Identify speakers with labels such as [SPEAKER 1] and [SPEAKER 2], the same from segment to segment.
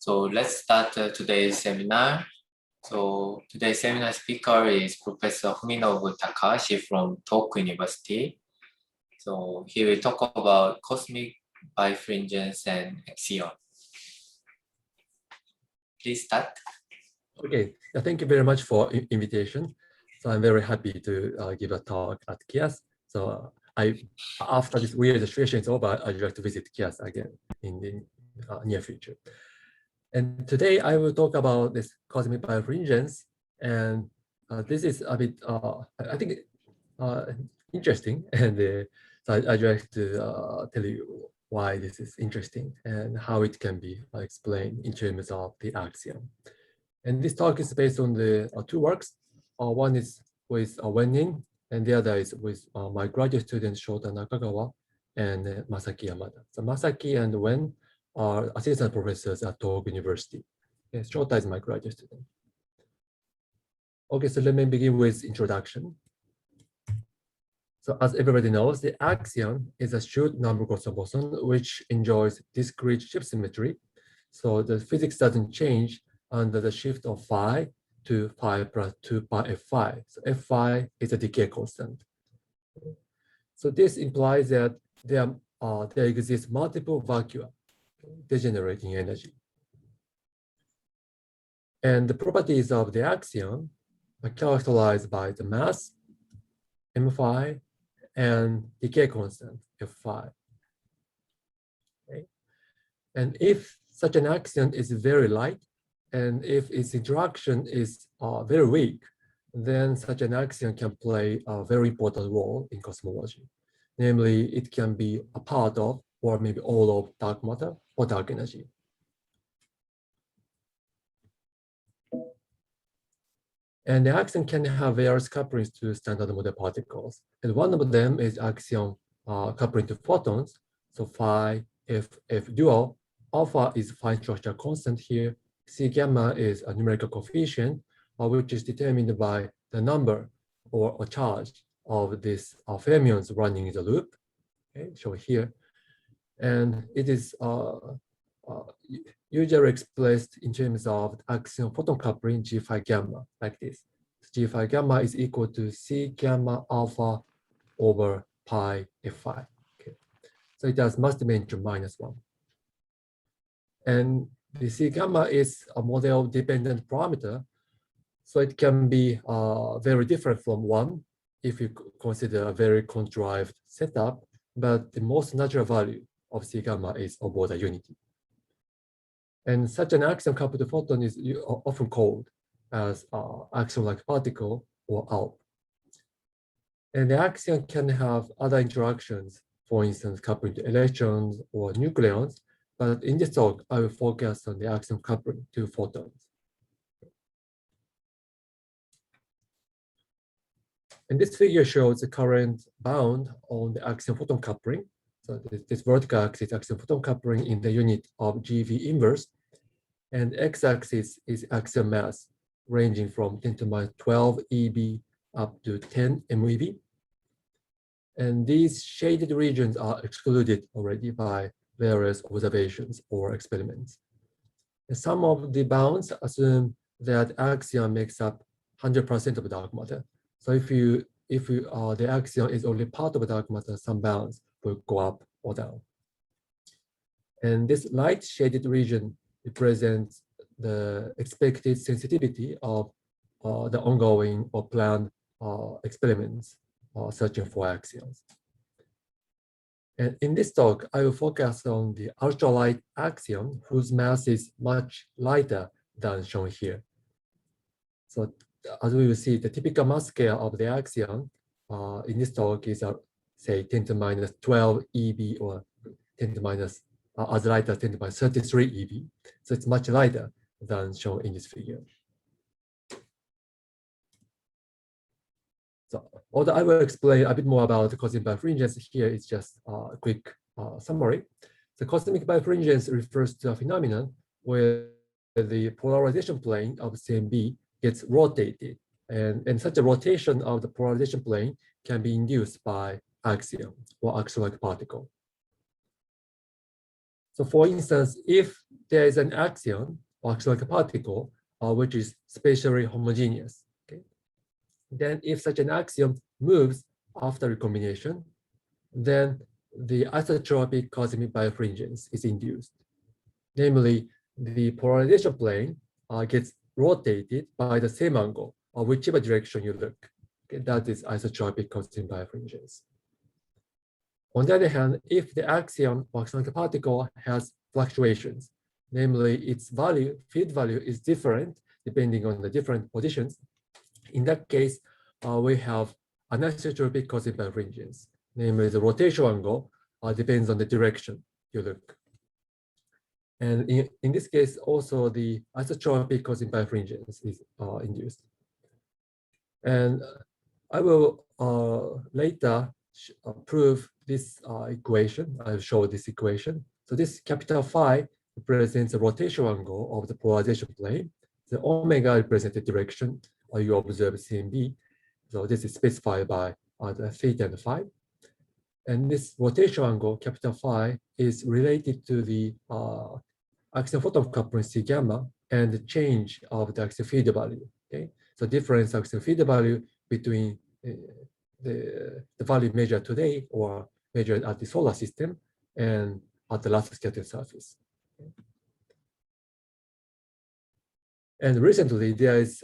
[SPEAKER 1] So let's start today's seminar. So today's seminar speaker is Professor Fuminobu Takahashi from Tohoku University. So he will talk about cosmic birefringence and axion. Please start.
[SPEAKER 2] Okay, thank you very much for invitation. So I'm very happy to give a talk at KIAS. So after this weird situation is over, I'd like to visit KIAS again in the near future. And today I will talk about this cosmic birefringence, and this is a bit, I think, interesting. And so I'd like to tell you why this is interesting and how it can be explained in terms of the axion. And this talk is based on the two works. One is with Wen, and the other is with my graduate students Shota Nakagawa and Masaki Yamada. So Masaki and Wen are assistant professors at Tohoku University. Okay, Shota is my graduate student. Okay, so let me begin with introduction. So as everybody knows, the axion is a short number crossover boson which enjoys discrete shift symmetry. So the physics doesn't change under the shift of phi to phi plus 2 pi f phi. So f phi is a decay constant. So this implies that there exists multiple vacua degenerating energy. And the properties of the axion are characterized by the mass, m phi, and decay constant, f phi. Okay. And if such an axion is very light, and if its interaction is very weak, then such an axion can play a very important role in cosmology. Namely, it can be a part of, or maybe all of, dark matter or dark energy. And the axion can have various couplings to standard model particles. And one of them is axion coupling to photons. So phi, f dual. Alpha is fine structure constant here. C gamma is a numerical coefficient, which is determined by the number or a charge of these fermions running in the loop, okay, shown here. And it is usually expressed in terms of axion-photon coupling G phi gamma, like this. G phi gamma is equal to C gamma alpha over pi f phi. Okay. So it has mass dimension -1. And the C gamma is a model dependent parameter. So it can be very different from 1 if you consider a very contrived setup, but the most natural value of C gamma is about a unity. And such an axion coupled to photon is often called as axion-like particle or ALP. And the axion can have other interactions, for instance, coupling to electrons or nucleons. But in this talk, I will focus on the axion coupling to photons. And this figure shows the current bound on the axion-photon coupling. So this vertical axis axion-photon coupling in the unit of GV inverse. And x-axis is axion mass, ranging from 10 to minus 12 eV up to 10 MeV. And these shaded regions are excluded already by various observations or experiments. And some of the bounds assume that axion makes up 100% of dark matter. So if the axion is only part of dark matter, some bounds will go up or down. And this light shaded region represents the expected sensitivity of the ongoing or planned experiments searching for axions. And in this talk, I will focus on the ultralight axion, whose mass is much lighter than shown here. So as we will see, the typical mass scale of the axion in this talk is, say, 10 to minus 12 eV or 10 to minus, as light as 10 to minus 33 eV. So it's much lighter than shown in this figure. So although I will explain a bit more about the cosmic birefringence, here it's just a quick summary. The cosmic birefringence refers to a phenomenon where the polarization plane of CMB gets rotated, and such a rotation of the polarization plane can be induced by axion or axion-like particle. So for instance, if there is an axion or axion-like particle, which is spatially homogeneous, okay, then if such an axion moves after recombination, then the isotropic cosmic birefringence is induced. Namely, the polarization plane gets rotated by the same angle, or whichever direction you look. Okay, that is isotropic cosmic birefringence. On the other hand, if the axion or axion-like particle has fluctuations, namely its value, field value is different depending on the different positions, in that case, we have anisotropic cosmic birefringence, namely the rotation angle depends on the direction you look. And in this case, also the isotropic cosmic birefringence is induced. And I will later prove this equation. I'll show this equation. So this capital phi represents the rotation angle of the polarization plane. The omega represents the direction you observe CMB. So this is specified by the theta and phi. And this rotation angle, capital phi, is related to the axion-photon coupling C gamma and the change of the axion field value. Okay, so difference axion field value between the value measured today or measured at the solar system and at the last scattered surface. Okay. And recently, there is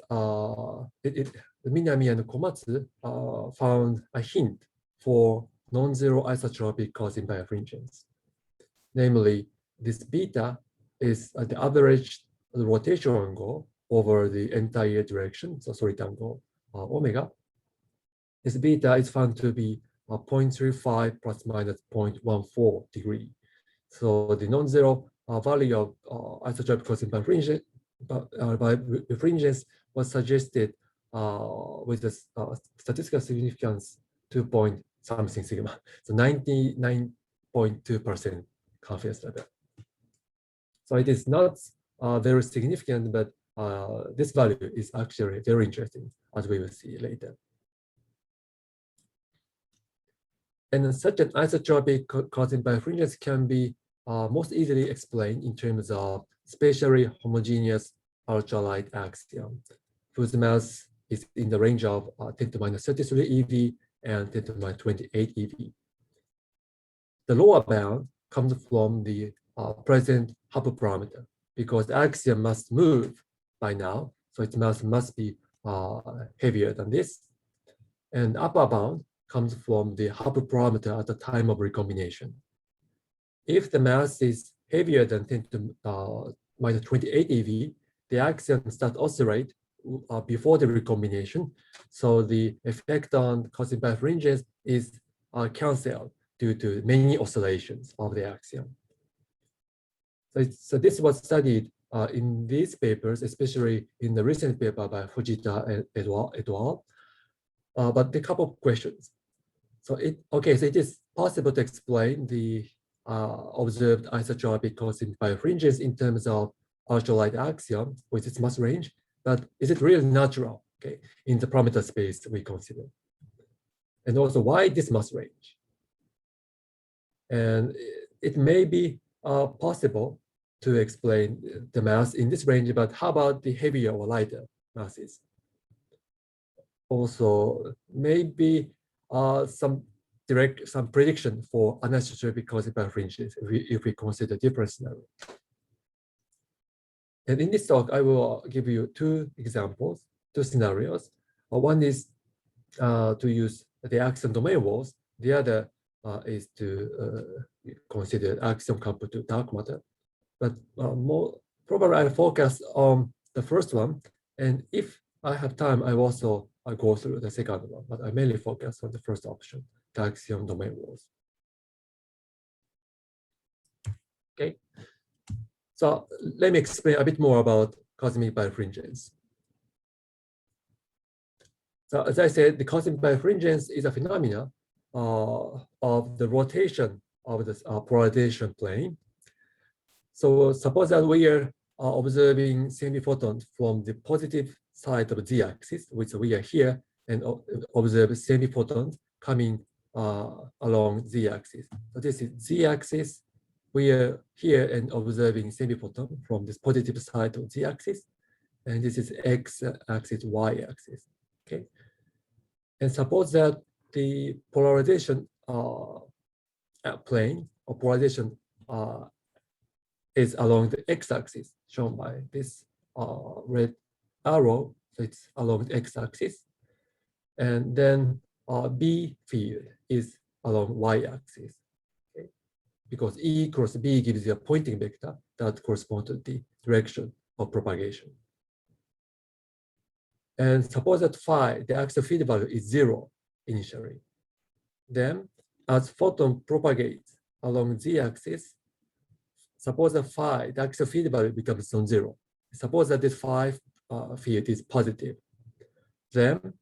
[SPEAKER 2] Minami and Komatsu found a hint for non-zero isotropic cosmic birefringence. Namely, this beta is the average rotation angle over the entire direction, so solid angle omega. This beta is found to be 0.35 plus minus 0.14 degree. So the non-zero value of isotropic cosmic birefringence was suggested with the statistical significance 2 point something sigma, so 99.2% confidence level. So it is not very significant, but this value is actually very interesting, as we will see later. And such an isotropic cosmic birefringence can be most easily explained in terms of spatially homogeneous ultralight axion, whose mass is in the range of 10 to minus 33 eV and 10 to minus 28 eV. The lower bound comes from the present Hubble parameter, because the axion must move by now, so its mass must be heavier than this. And the upper bound comes from the Hubble parameter at the time of recombination. If the mass is heavier than 10 to minus 28 eV, the axion starts to oscillate before the recombination. So the effect on cosmic birefringence is canceled due to many oscillations of the axion. So this was studied in these papers, especially in the recent paper by Fujita and et al. But a couple of questions. So it is possible to explain the observed isotropic cosmic birefringence in terms of ultralight axion with its mass range, but is it really natural, okay, in the parameter space we consider? And also, why this mass range? And it may be possible to explain the mass in this range, but how about the heavier or lighter masses? Also, maybe some prediction for anisotropic cosmic birefringence if we consider different scenario. And in this talk, I will give you two examples, two scenarios. One is to use the axion domain walls. The other is to consider axion coupled to dark matter. But more probably I'll focus on the first one. And if I have time, I will also go through the second one, but I mainly focus on the first option, the axion domain walls. Okay. So let me explain a bit more about cosmic birefringence. So as I said, the cosmic birefringence is a phenomena of the rotation of the polarization plane. So suppose that we are observing CMB photons from the positive side of the z-axis, which we are here, and observe CMB photons coming along z-axis. So this is z-axis, we are here and observing semi-photon from this positive side of the axis, and this is x-axis, y-axis. Okay, and suppose that the polarization plane or polarization is along the x-axis, shown by this red arrow. So it's along the x-axis, and then B field is along y-axis. Okay? Because E cross B gives you a pointing vector that corresponds to the direction of propagation. And suppose that phi, the axial field value, is 0 initially. Then, as photon propagates along z-axis, suppose that phi, the axial field value, becomes non-zero. Suppose that this phi field is positive. Then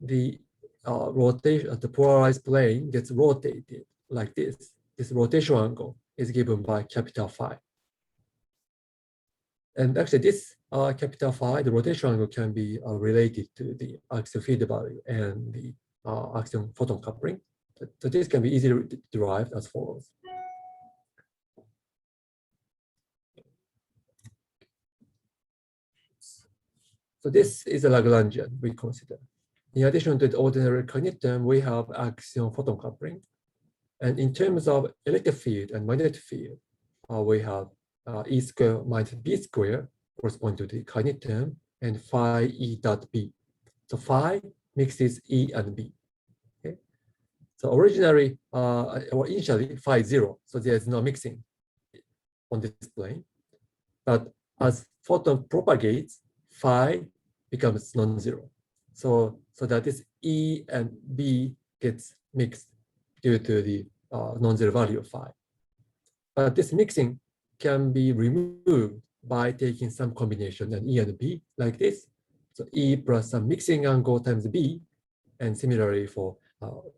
[SPEAKER 2] the rotation, the polarized plane gets rotated like this. This rotation angle is given by capital phi. And actually, this capital phi, the rotation angle, can be related to the axial field value and the axion-photon coupling. So this can be easily derived as follows. So this is a Lagrangian we consider. In addition to the ordinary coordinate term, we have axion-photon coupling. And in terms of electric field and magnetic field, we have E square minus B square correspond to the coordinate term, and phi E dot B. So phi mixes E and B. Okay. So originally, or initially, phi is 0. So there is no mixing on this plane. But as photon propagates, phi becomes non-zero. So that this E and B gets mixed due to the non-zero value of phi. But this mixing can be removed by taking some combination and E and B like this. So E plus some mixing angle times B, and similarly for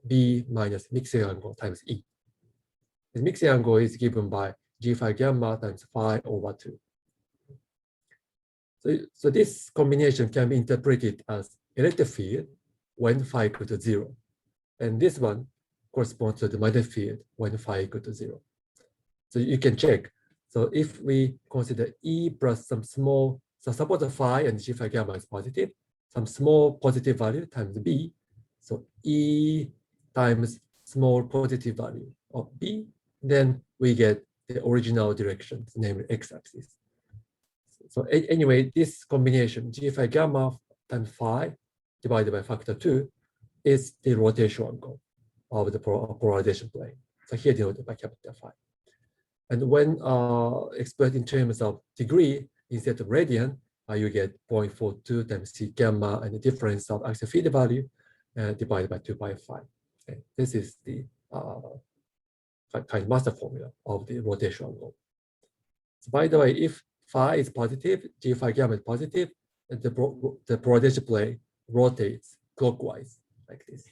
[SPEAKER 2] B minus mixing angle times E. The mixing angle is given by G phi gamma times phi over 2. So this combination can be interpreted as electric field when phi equal to 0. And this one corresponds to the magnetic field when phi equal to 0. So you can check. So if we consider E plus some small, so suppose the phi and G phi gamma is positive, some small positive value times B. So E times small positive value of B, then we get the original directions, namely x-axis. So anyway, this combination, G phi gamma times phi divided by factor 2 is the rotation angle of the polarization plane. So here denoted by capital phi. And when expressed in terms of degree instead of radian, you get 0.42 times C gamma, and the difference of axial field value divided by 2 pi phi. Okay. This is the kind of master formula of the rotation angle. So by the way, if phi is positive, G phi gamma is positive, and the polarization plane rotates clockwise like this.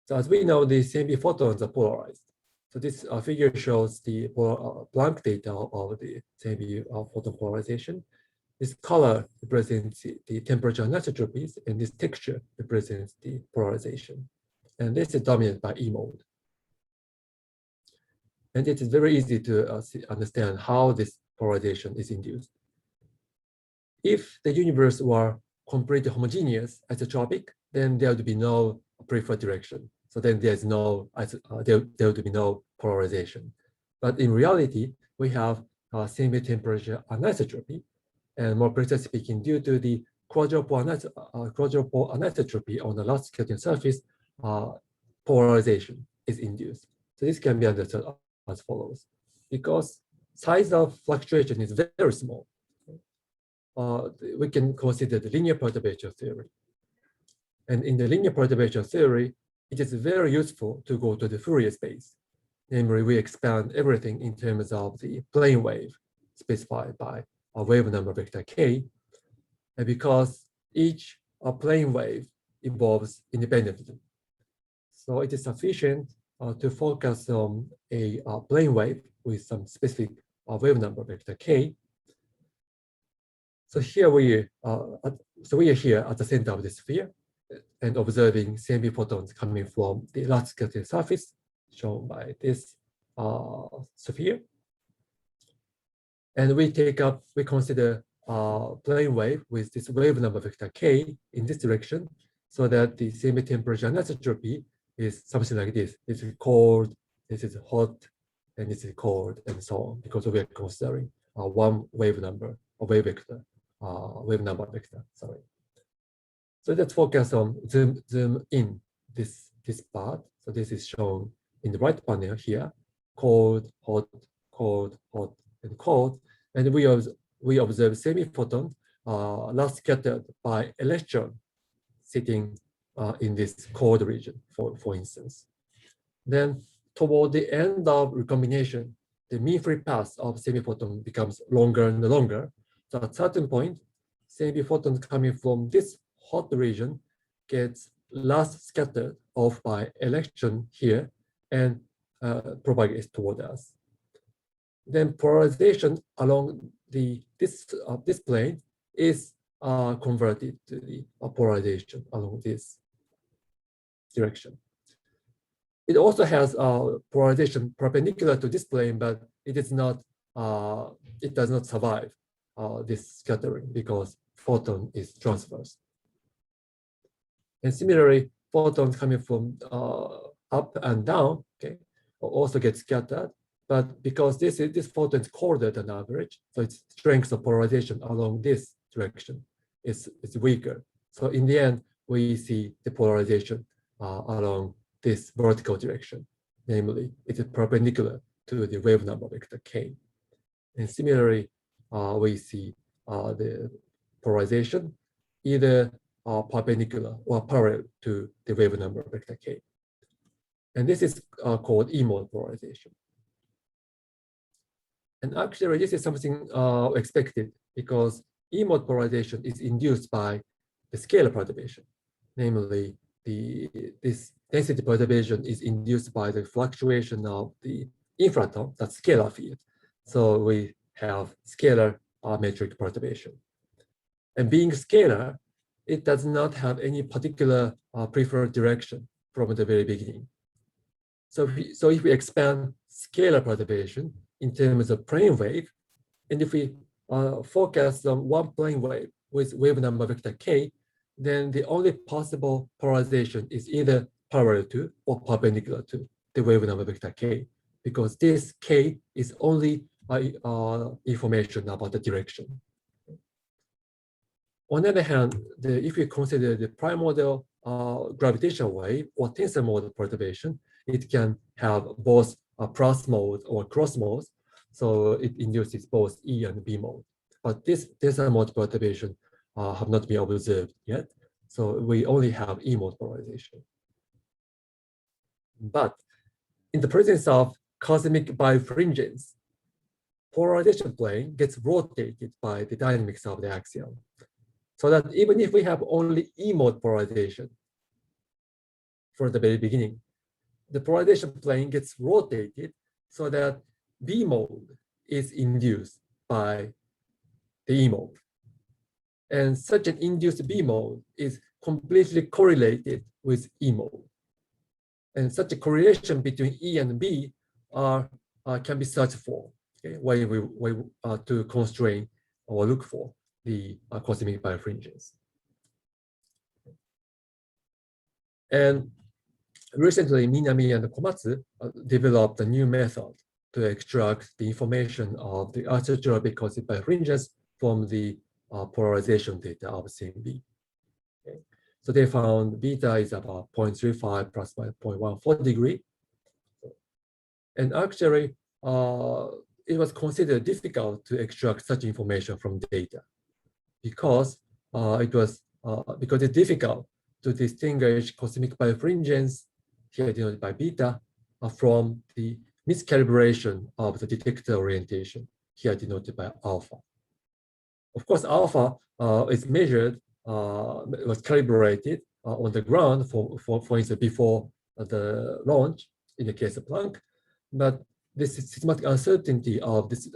[SPEAKER 2] So as we know, the semi-photons are polarized. So this figure shows the Planck data of the semi-photon polarization. This color represents the temperature anisotropies, and this texture represents the polarization. And this is dominated by E mode. And it is very easy to understand how this polarization is induced. If the universe were completely homogeneous, isotropic, then there would be no preferred direction. So then there's no, there would be no polarization. But in reality, we have semi-temperature anisotropy, and more precisely speaking, due to the quadruple anisotropy on the last scattering surface, polarization is induced. So this can be understood as follows. Because size of fluctuation is very small, we can consider the linear perturbation theory. And in the linear perturbation theory, it is very useful to go to the Fourier space. Namely, we expand everything in terms of the plane wave specified by a wave number vector k, and because each plane wave evolves independently. So it is sufficient to focus on a plane wave with some specific wave number vector k. So here we are here at the center of the sphere, and observing CMB photons coming from the large scattering surface shown by this sphere. And we consider plane wave with this wave number vector k in this direction, so that the CMB temperature anisotropy is something like this. This is cold, this is hot, and this is cold, and so on, because we are considering one wave number, or wave vector, wave number vector, sorry. So let's focus on zoom in this part. So this is shown in the right panel here, cold, hot, cold, hot, and cold. And we observe semi-photon last scattered by electron sitting in this cold region, for instance. Then toward the end of recombination, the mean free path of semi-photon becomes longer and longer. So at a certain point, semi-photons coming from this hot region gets last scattered off by electron here and propagates toward us. Then polarization along this plane is converted to the polarization along this direction. It also has polarization perpendicular to this plane, but it is not. It does not survive this scattering because photon is transverse. And similarly, photons coming from up and down, okay, also get scattered. But because this photon is colder than average, so its strength of polarization along this direction is weaker. So in the end, we see the polarization along this vertical direction. Namely, it is perpendicular to the wave number vector k. And similarly, we see the polarization either perpendicular or parallel to the wave number vector k. And this is called E-mode polarization. And actually, this is something expected because E-mode polarization is induced by the scalar perturbation. Namely, this density perturbation is induced by the fluctuation of the infraton, that's scalar field. So we have scalar metric perturbation. And being scalar, it does not have any particular preferred direction from the very beginning. So if we expand scalar perturbation in terms of plane wave, and if we focus on one plane wave with wave number vector k, then the only possible polarization is either parallel to or perpendicular to the wave number vector k, because this k is only information about the direction. On the other hand, if we consider the primordial gravitational wave or tensor mode perturbation, it can have both a plus mode or cross mode, so it induces both E and B mode. But this tensor mode perturbation have not been observed yet, so we only have E mode polarization. But in the presence of cosmic birefringence, polarization plane gets rotated by the dynamics of the axion. So that even if we have only E mode polarization from the very beginning, the polarization plane gets rotated so that B mode is induced by the E mode. And such an induced B mode is completely correlated with E mode. And such a correlation between E and B can be searched for, okay, to constrain or look for the cosmic birefringence. And recently, Minami and Komatsu developed a new method to extract the information of the isotropic cosmic birefringence from the polarization data of CMB. Okay. So they found beta is about 0.35 plus 0.14 degree. And actually, it was considered difficult to extract such information from data because it's difficult to distinguish cosmic birefringence, here denoted by beta, from the miscalibration of the detector orientation, here denoted by alpha. Of course, alpha is measured, was calibrated on the ground for instance, before the launch in the case of Planck, but this systematic uncertainty of this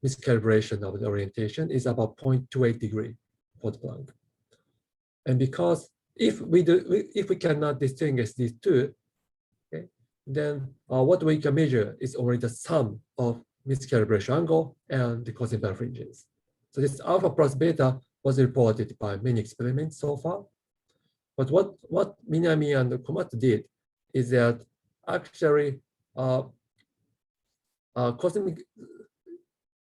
[SPEAKER 2] miscalibration of the orientation is about 0.28 degree for the Planck. And because if we cannot distinguish these two, okay, then what we can measure is only the sum of miscalibration angle and the cosine birefringence. So this alpha plus beta was reported by many experiments so far. But what Minami and Komatsu did is that actually cosmic,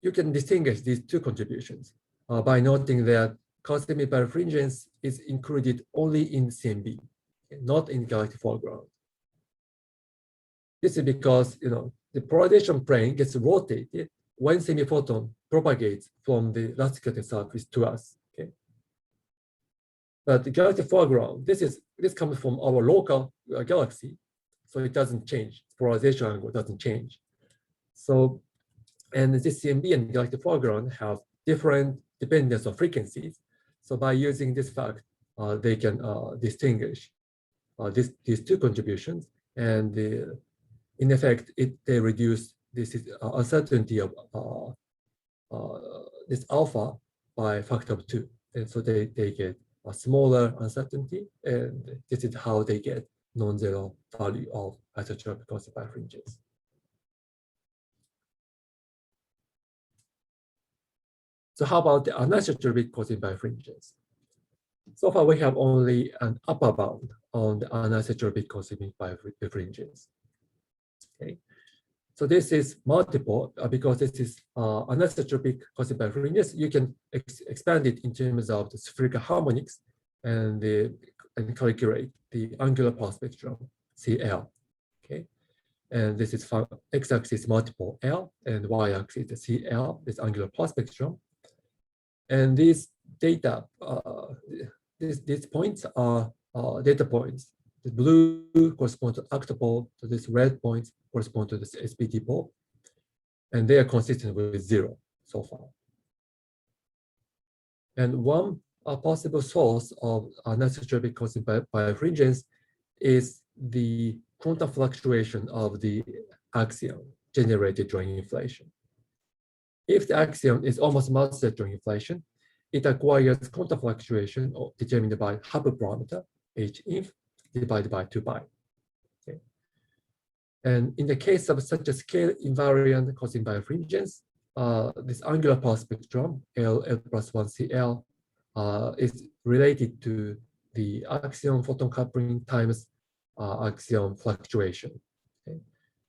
[SPEAKER 2] you can distinguish these two contributions by noting that cosmic birefringence is included only in CMB, not in galactic foreground. This is because the polarization plane gets rotated when semiphoton propagates from the Lassiter surface to us. Okay, but the galactic foreground, this comes from our local galaxy, so it doesn't change. Polarization angle doesn't change. So, and this CMB and galactic foreground have different dependence on frequencies. So by using this fact, they can distinguish these two contributions, and in effect, they reduce this uncertainty of this alpha by factor of 2. And so they get a smaller uncertainty, and this is how they get non-zero value of isotropic cosine birefringence. So how about the anisotropic cosine birefringence? So far, we have only an upper bound on the anisotropic cosine birefringence. Okay, so this is multiple because this is anisotropic cosine birefringence. You can expand it in terms of the spherical harmonics and calculate the angular power spectrum CL. Okay, and this is x-axis multiple L and y-axis the CL, this angular power spectrum. And these data, these points are data points. The blue corresponds to octopole, so these red points correspond to this SPT pole, and they are consistent with 0 so far. And one possible source of anisotropic cosine birefringence is the quantum fluctuation of the axion generated during inflation. If the axion is almost mass-set during inflation, it acquires quantum fluctuation determined by Hubble parameter, h-inf, divided by 2 pi. Okay. And in the case of such a scale invariant cosine birefringence, this angular power spectrum, L plus 1 CL, is related to the axion-photon coupling times axion fluctuation. Okay.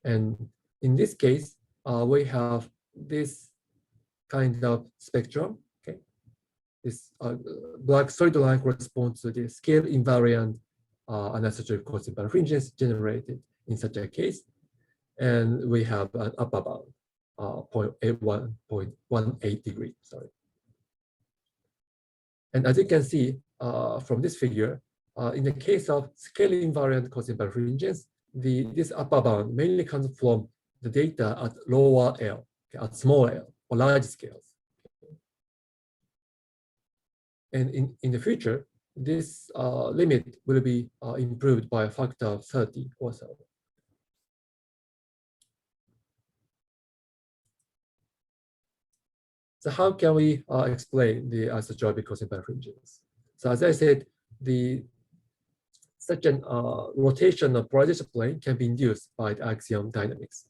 [SPEAKER 2] And in this case, we have this kind of spectrum. Okay, this black solid line corresponds to the scale invariant anisotropic cosine birefringence generated in such a case, and we have an upper bound 0.18 degree. Sorry, and as you can see from this figure, in the case of scale invariant cosine birefringence, this upper bound mainly comes from the data at lower L, okay, at small L or large scales. And in the future, this limit will be improved by a factor of 30 or so. So how can we explain the isotropic cosine birefringence? So as I said, such an rotation of polarization plane can be induced by the axion dynamics.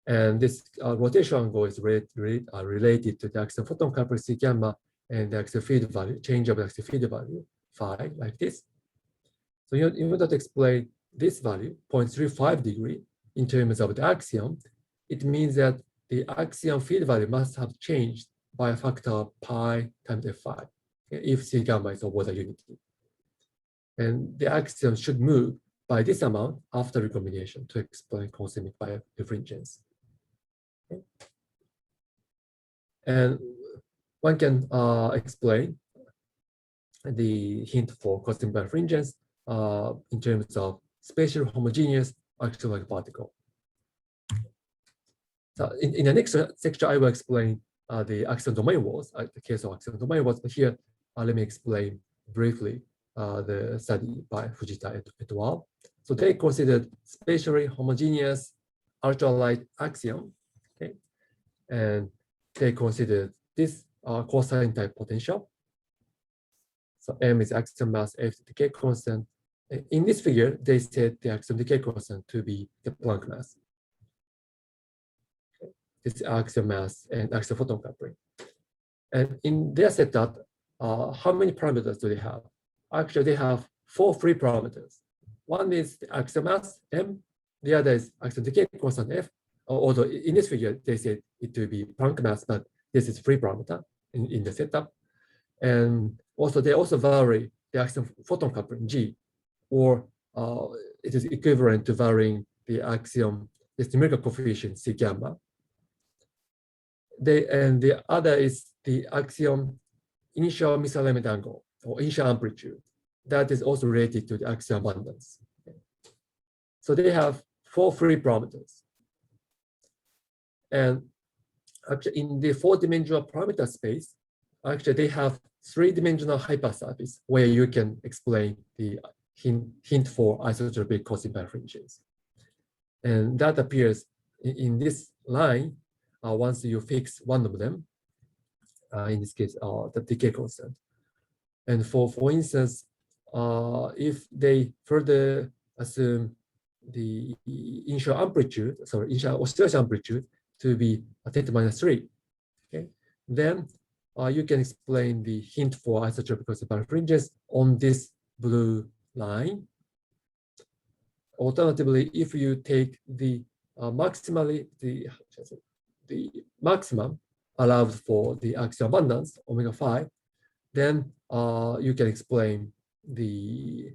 [SPEAKER 2] And this rotation angle is related to the axion-photon coupling C gamma and the axial field value, change of the axial field value, phi, like this. So in order to explain this value, 0.35 degree, in terms of the axion, it means that the axion field value must have changed by a factor of pi times f5, if C gamma is over the unity. And the axion should move by this amount after recombination to explain cosmic birefringence. Okay. And one can explain the hint for cosmic birefringence in terms of spatial homogeneous axion-like particle. So in the next section, I will explain the axion domain walls, the case of axion domain walls. But here, let me explain briefly the study by Fujita et al. So they considered spatially homogeneous ultralight axion, okay, and they considered this cosine type potential. So M is axion mass, F is decay constant. In this figure, they set the axion decay constant to be the Planck mass. This is axion mass and axion photon coupling. And in their setup, how many parameters do they have? Actually, they have 4 free parameters. One is the axion mass, M. The other is axion decay constant, F. Although in this figure, they said it will be Planck mass, but this is free parameter in the setup. And also, they also vary the axion photon coupling, G, or it is equivalent to varying the axion, the numerical coefficient, C gamma. And the other is the axion initial misalignment angle or initial amplitude. That is also related to the axion abundance. So they have 4 free parameters. And actually in the 4-dimensional parameter space, actually they have 3-dimensional hypersurface where you can explain the hint for isotropic cosine birefringence. And that appears in this line once you fix one of them, in this case, the decay constant. And for instance, if they further assume the initial oscillation amplitude to be 10 to minus 3, okay, then you can explain the hint for isotropic cosine birefringence on this blue line. Alternatively, if you take the the maximum allowed for the axion abundance, omega phi, then you can explain the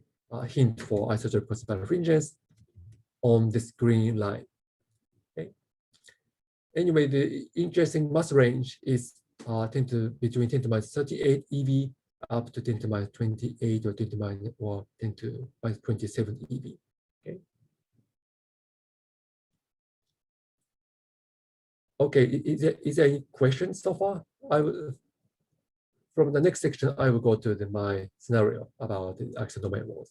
[SPEAKER 2] hint for isotropic cosine birefringence on this green line. Okay. Anyway, the interesting mass range is between 10 to minus 38 eV up to 10 to minus 28 or 10 to minus 27 eV. Okay. Okay, is there any questions so far? From the next section, I will go to my scenario about the axion domain walls.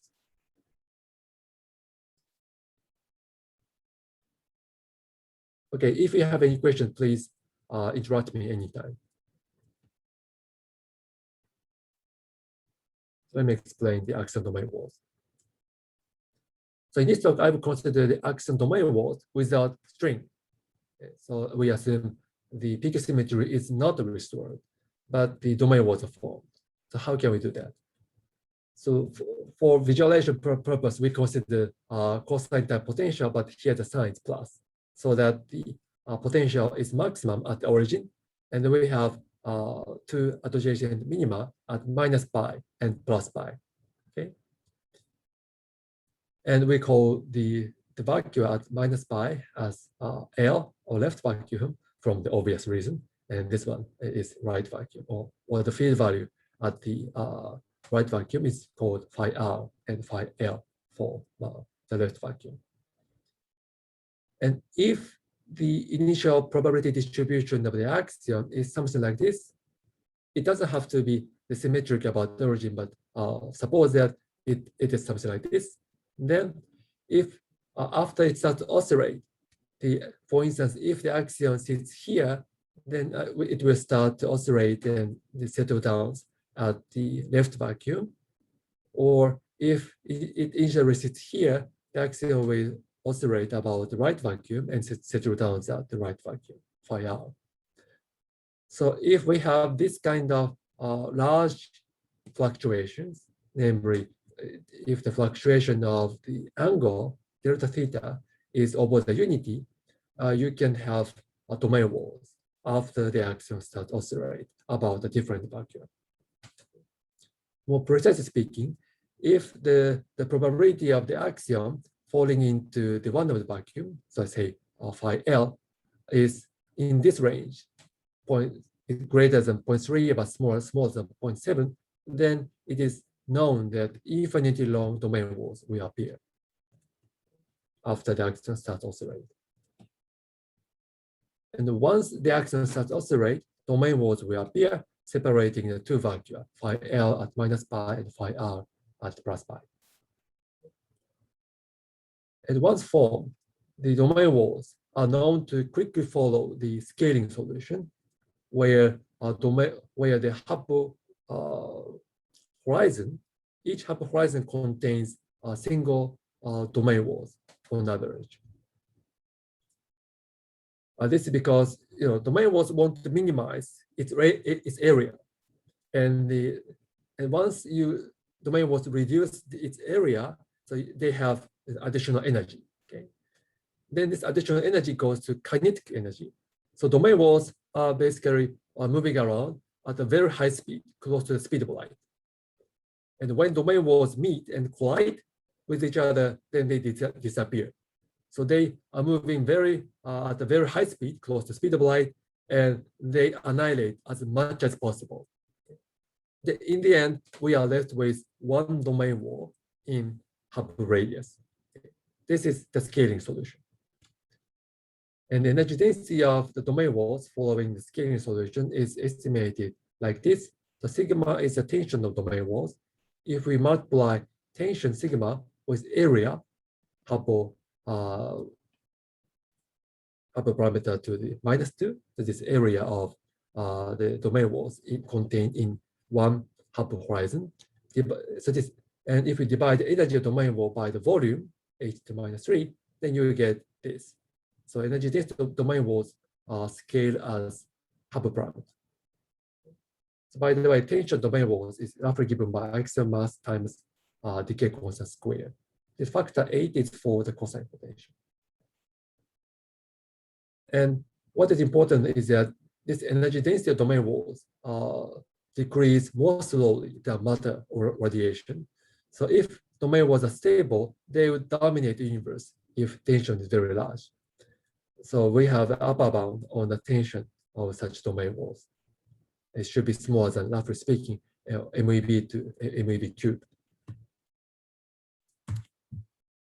[SPEAKER 2] Okay, if you have any questions, please interrupt me anytime. Let me explain the axion domain walls. So in this talk, I will consider the axion domain walls without string. Okay, so we assume the peak symmetry is not restored, but the domain walls are formed. So how can we do that? So for visualization purpose, we consider cosine type potential, but here the sign is plus, so that the potential is maximum at the origin, and we have 2 association minima at minus pi and plus pi. Okay, and we call the vacuum at minus pi as L, or left vacuum, from the obvious reason, and this one is right vacuum, or the field value at the right vacuum is called phi R and phi L for the left vacuum. And if the initial probability distribution of the axion is something like this, it doesn't have to be the symmetric about the origin, but suppose that it is something like this. Then if after it starts to oscillate, for instance, if the axion sits here, then it will start to oscillate and settle down at the left vacuum. Or if it initially sits here, the axion will oscillate about the right vacuum and settle down at the right vacuum, phi R. So if we have this kind of large fluctuations, namely, if the fluctuation of the angle, delta theta, is over the unity, you can have domain walls after the axion starts to oscillate about a different vacuum. More precisely speaking, if the probability of the axion falling into the one of the vacuum, so I say phi L, is in this range, greater than 0.3 but smaller than 0.7, then it is known that infinitely long domain walls will appear after the axion starts to oscillate. And once the axion starts to oscillate, domain walls will appear, separating the 2 vacua, phi L at minus pi and phi R at plus pi. And once formed, the domain walls are known to quickly follow the scaling solution, where the horizon, each hyperhorizon contains a single domain walls on average. This is because domain walls want to minimize its area, and once domain walls reduce its area, so they have additional energy. Okay, then this additional energy goes to kinetic energy. So domain walls are basically moving around at a very high speed, close to the speed of light. And when domain walls meet and collide with each other, then they disappear. So they are moving at a very high speed, close to the speed of light, and they annihilate as much as possible. In the end, we are left with one domain wall in Hubble radius. This is the scaling solution. And the energy density of the domain walls following the scaling solution is estimated like this. The sigma is the tension of domain walls. If we multiply tension sigma with area, Hubble parameter to the -2, so this area of the domain walls contained in one Hubble horizon. So this, and if we divide the energy of domain wall by the volume, h to -3, then you will get this. So energy density of domain walls are scaled as Hubble parameter. So by the way, tension domain walls is roughly given by axial mass times decay constant squared. This factor 8 is for the cosine potential. And what is important is that this energy density of domain walls decrease more slowly than matter or radiation. So if domain walls are stable, they would dominate the universe if tension is very large. So we have an upper bound on the tension of such domain walls. It should be smaller than, roughly speaking, MeV to MeV cubed.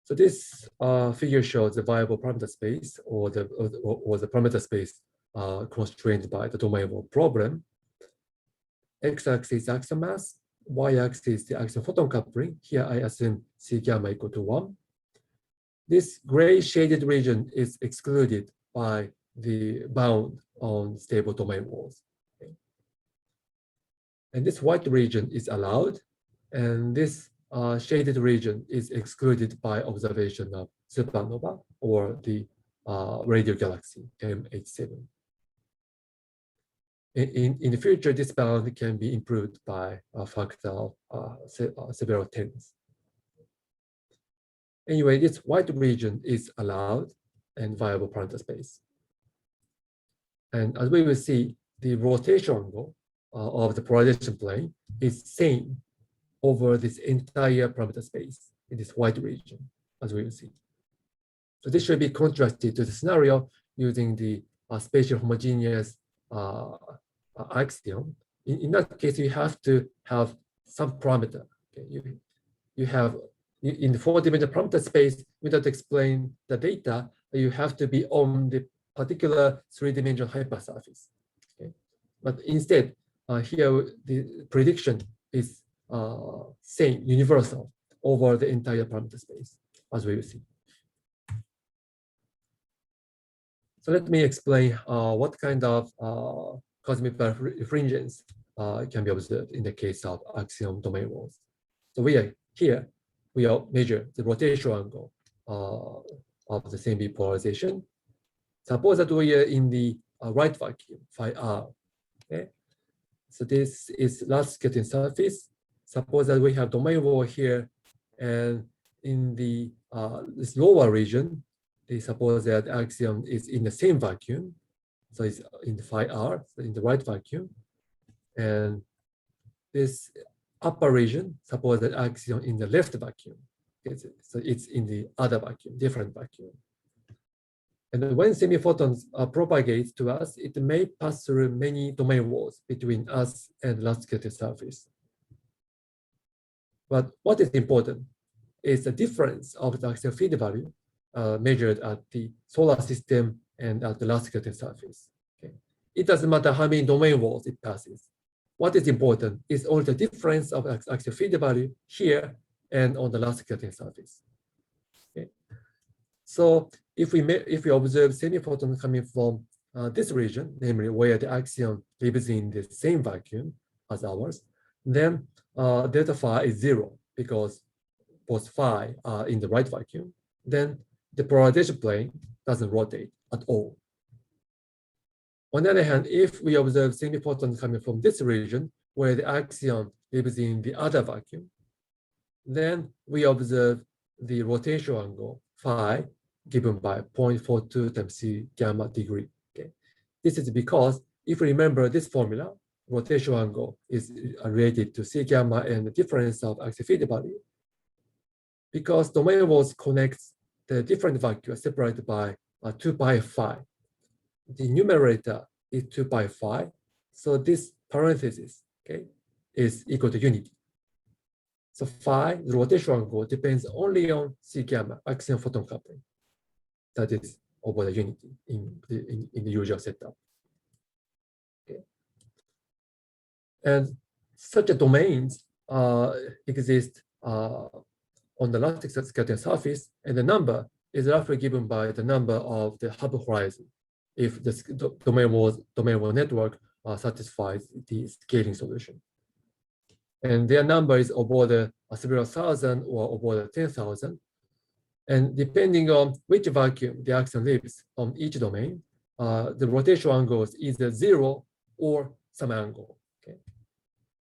[SPEAKER 2] So this figure shows the viable parameter space or the parameter space constrained by the domain wall problem. X-axis is axion mass, y-axis is the axion-photon coupling. Here I assume C gamma equal to 1. This gray shaded region is excluded by the bound on stable domain walls. Okay. And this white region is allowed, and this shaded region is excluded by observation of supernova or the radio galaxy MH7. In the future, this bound can be improved by a factor of several tens. Anyway, this white region is allowed and viable parameter space. And as we will see, the rotation angle of the polarization plane is same over this entire parameter space in this white region, as we will see. So this should be contrasted to the scenario using the spatial homogeneous axiom. In that case, you have to have some parameter. Okay? You have in the 4-dimensional parameter space, without explaining the data, you have to be on the particular 3-dimensional hypersurface. Okay? But instead, here the prediction is same, universal over the entire parameter space, as we will see. So let me explain what kind of cosmic birefringence can be observed in the case of axion domain walls. So we measure the rotational angle of the same polarization. Suppose that we are in the right vacuum, phi r. Okay? So this is large scattering surface. Suppose that we have domain wall here, and in the this lower region, they suppose that axion is in the same vacuum. So it's in the phi r, so in the right vacuum. And this upper region, suppose that axion in the left vacuum. So it's in the other vacuum, different vacuum. And when semiphotons propagate to us, it may pass through many domain walls between us and large scattering surface. But what is important is the difference of the axial field value measured at the solar system and at the large scattering surface. Okay. It doesn't matter how many domain walls it passes. What is important is only the difference of axial field value here and on the large scattering surface. Okay. So if we observe semiphotons coming from this region, namely where the axion lives in the same vacuum as ours, then delta phi is 0 because both phi are in the right vacuum, then the polarization plane doesn't rotate at all. On the other hand, if we observe semiphotons coming from this region where the axion lives in the other vacuum, then we observe the rotation angle phi given by 0.42 times C gamma degree. Okay. This is because if you remember this formula, rotation angle is related to C gamma and the difference of axial field value. Because domain walls connects the different vacuum separated by 2 pi phi. The numerator is 2 pi phi. So this parenthesis, okay, is equal to unity. So phi, the rotation angle, depends only on C gamma, axion-photon coupling. That is over the unity in the usual setup. Okay. And such domains exist on the elastic scattering surface, and the number is roughly given by the number of the Hubble horizon if the domain wall network satisfies the scaling solution. And their number is over the several thousand or over the 10,000. And depending on which vacuum the axion lives on each domain, the rotation angle is either 0 or some angle. Okay.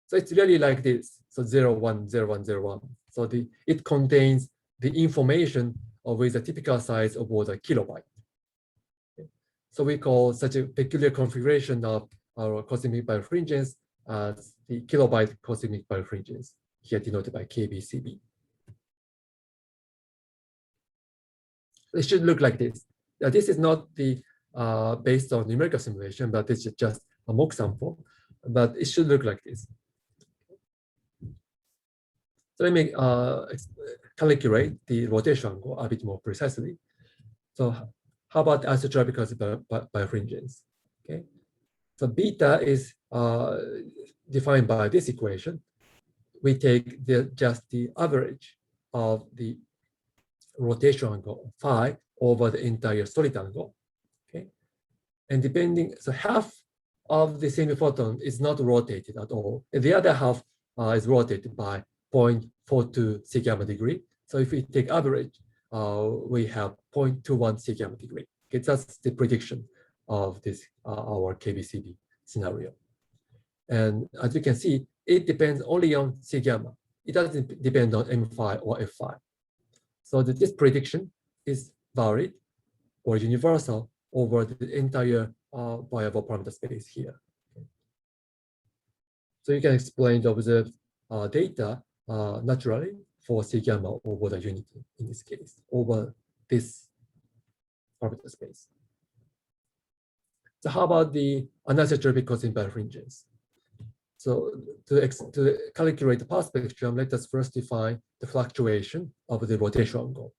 [SPEAKER 2] So it's really like this. So 0, 1, 0, 1, 0, 1. So it contains the information with a typical size of about a kilobyte. Okay. So we call such a peculiar configuration of our cosmic birefringence as the KiloByte cosmic birefringence, here denoted by KBCB. It should look like this. This is not the based on numerical simulation, but this is just a mock sample. But it should look like this. So let me calculate the rotation angle a bit more precisely. So how about isotropic birefringence? Okay. So beta is defined by this equation. We take just the average of the rotation angle phi over the entire solid angle. Okay. And depending, so half of the semiphoton is not rotated at all. And the other half is rotated by 0.42 C gamma degree. So if we take average, we have 0.21 C gamma degree. Okay, that's the prediction of this our KBCB scenario. And as you can see, it depends only on C gamma. It doesn't depend on M phi or F phi. So this prediction is valid or universal over the entire viable parameter space here. Okay. So you can explain the observed data naturally for C gamma over the unity in this case, over this parameter space. So how about the anisotropic cosmic birefringence? So to calculate the path spectrum, let us first define the fluctuation of the rotation angle,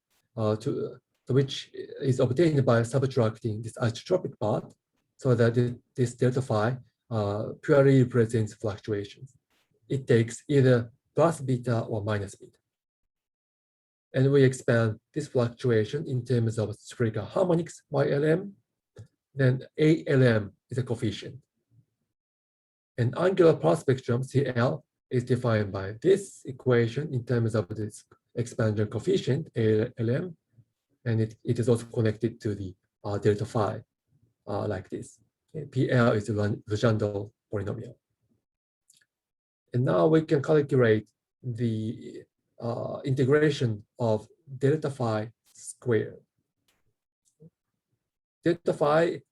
[SPEAKER 2] which is obtained by subtracting this isotropic part, so that this delta phi purely represents fluctuations. It takes either plus beta or minus beta. And we expand this fluctuation in terms of spherical harmonics YLM. Then ALM is a coefficient. And angular path spectrum, CL, is defined by this equation in terms of this expansion coefficient, ALM, and it is also connected to the delta phi, like this. Okay, PL is the Legendre polynomial. And now we can calculate the integration of delta phi squared. Delta phi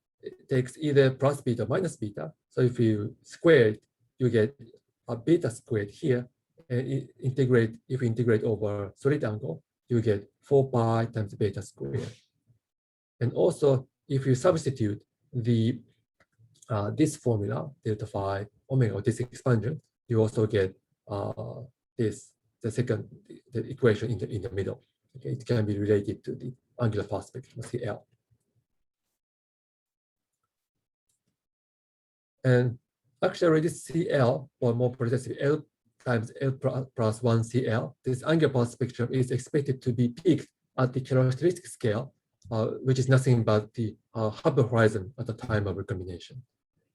[SPEAKER 2] takes either plus beta or minus beta. So if you square it, you get a beta squared here. And if you integrate over solid angle, you get 4 pi times beta squared. And also, if you substitute the this formula, delta phi omega, or this expansion, you also get the equation in the middle. Okay, it can be related to the angular path spectrum, CL. And actually, this CL, or more precisely, L times L plus 1 CL, this angular path spectrum is expected to be peaked at the characteristic scale, which is nothing but the Hubble horizon at the time of recombination.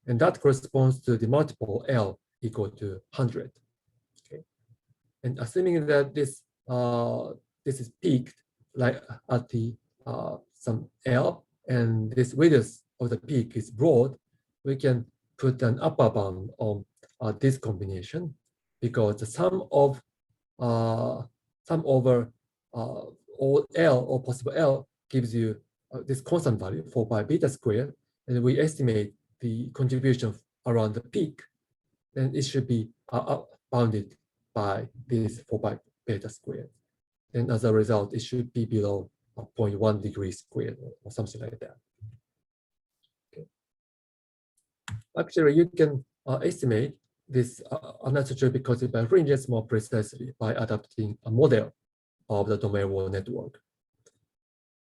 [SPEAKER 2] And that corresponds to the multiple L equal to 100. Okay. And assuming that this is peaked like at the some L, and this radius of the peak is broad, we can put an upper bound on this combination, because the sum over all L or possible L gives you this constant value 4 pi beta squared, and we estimate the contribution around the peak, then it should be bounded by this 4 pi beta squared. And as a result, it should be below 0.1 degree squared or something like that. Okay. Actually, you can estimate this anisotropic birefringence more precisely by adapting a model of the domain wall network.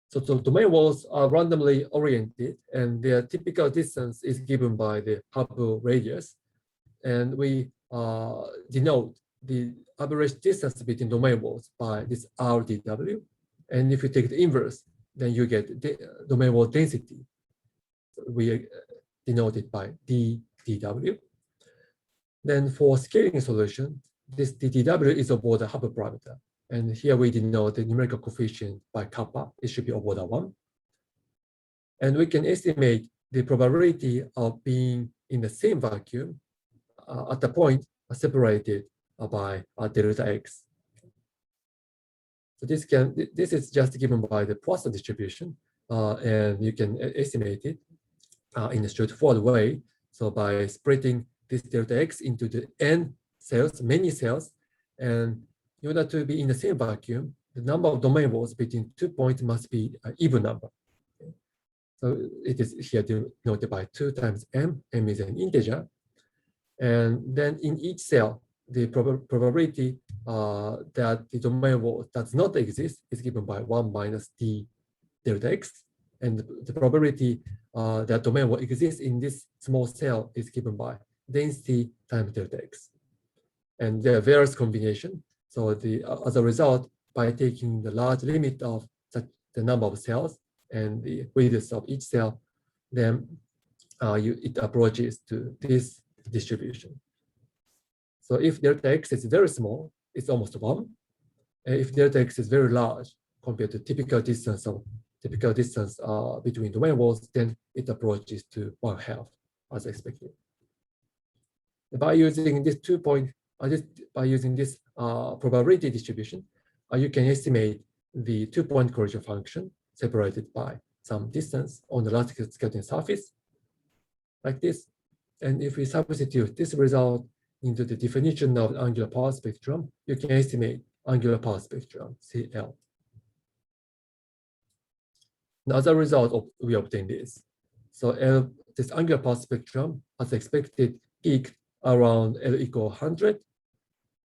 [SPEAKER 2] So the domain walls are randomly oriented, and their typical distance is given by the Hubble radius. And we denote the average distance between domain walls by this RDW. And if you take the inverse, then you get the domain wall density. So we denote it by DDW. Then for scaling solution, this DDW is over the Hubble parameter. And here we denote the numerical coefficient by kappa. It should be over the 1. And we can estimate the probability of being in the same vacuum at the point separated by delta x. So this is just given by the Poisson distribution, and you can estimate it in a straightforward way. So by splitting this delta x into the n cells, many cells, and in order to be in the same vacuum, the number of domain walls between 2 points must be an even number. Okay. So it is here denoted by 2 times m. M is an integer. And then in each cell, the probability that the domain wall does not exist is given by 1 minus d delta x. And the probability that domain wall exists in this small cell is given by density times delta x. And there are various combinations. So as a result, by taking the large limit of the number of cells and the radius of each cell, then it approaches to this distribution. So if delta x is very small, it's almost 1. And if delta x is very large compared to typical distance between domain walls, then it approaches to 1/2 as expected. By using this probability distribution, you can estimate the 2-point correlation function separated by some distance on the elastic scattering surface, like this. And if we substitute this result into the definition of the angular power spectrum, you can estimate angular power spectrum, CL. And as a result, we obtain this. So this angular power spectrum, as expected, peaked around L equal 100,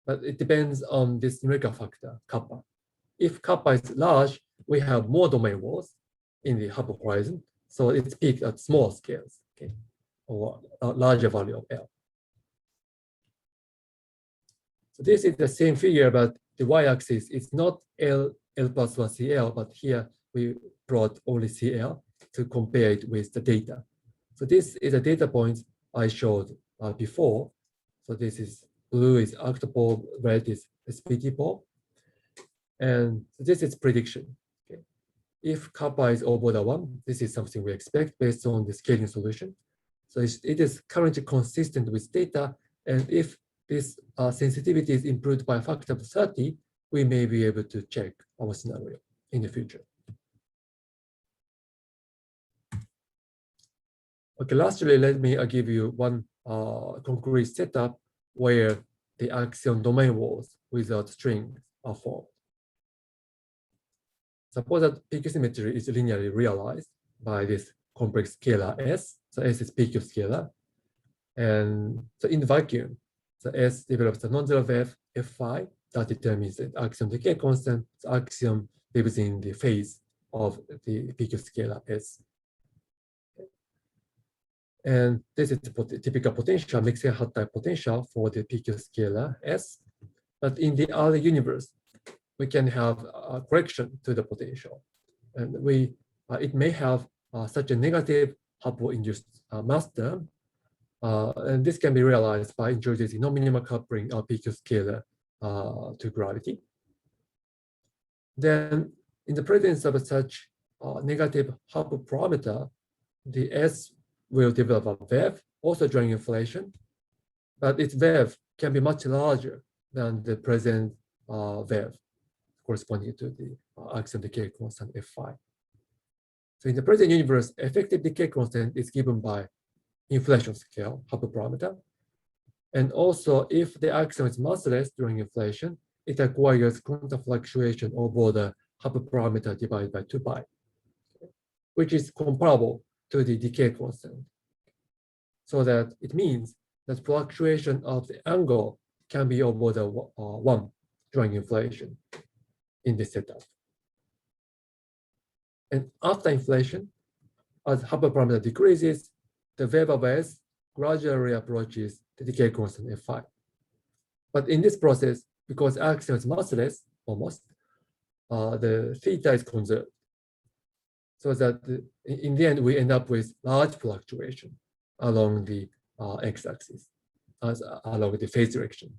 [SPEAKER 2] but it depends on this numerical factor, kappa. If kappa is large, we have more domain walls in the Hubble horizon, so it's peaked at small scales, okay, or a larger value of L. So this is the same figure, but the y-axis is not L plus 1 CL, but here we brought only CL to compare it with the data. So this is a data point I showed before. So this is blue is octopole, red is SPT pole. And this is prediction. Okay. If kappa is over the 1, this is something we expect based on the scaling solution. So it is currently consistent with data. And if this sensitivity is improved by a factor of 30, we may be able to check our scenario in the future. Okay, lastly, let me give you one concrete setup where the axion domain walls without strings are formed. Suppose that PQ symmetry is linearly realized by this complex scalar S. So S is PQ scalar. And so in the vacuum, so S develops a nonzero wave F phi that determines the axion decay constant. So axion lives in the phase of the PQ scalar S. And this is the typical potential, Mixer-Hut type potential for the PQ scalar S. But in the early universe, we can have a correction to the potential. And it may have such a negative Hubble-induced mass term. And this can be realized by introducing non-minimal coupling of PQ scalar to gravity. Then, in the presence of such negative Hubble parameter, the S will develop a wave also during inflation, but its wave can be much larger than the present wave corresponding to the axion decay constant F5. So in the present universe, effective decay constant is given by inflation scale, Hubble parameter. And also, if the axion is massless during inflation, it acquires quantum fluctuation over the Hubble parameter divided by 2 pi, which is comparable to the decay constant. So that it means that fluctuation of the angle can be over the 1 during inflation in this setup. And after inflation, as Hubble parameter decreases, the wave of S gradually approaches the decay constant F5. But in this process, because axion is massless, almost, the theta is conserved. So that in the end, we end up with large fluctuation along the x-axis, along the phase direction.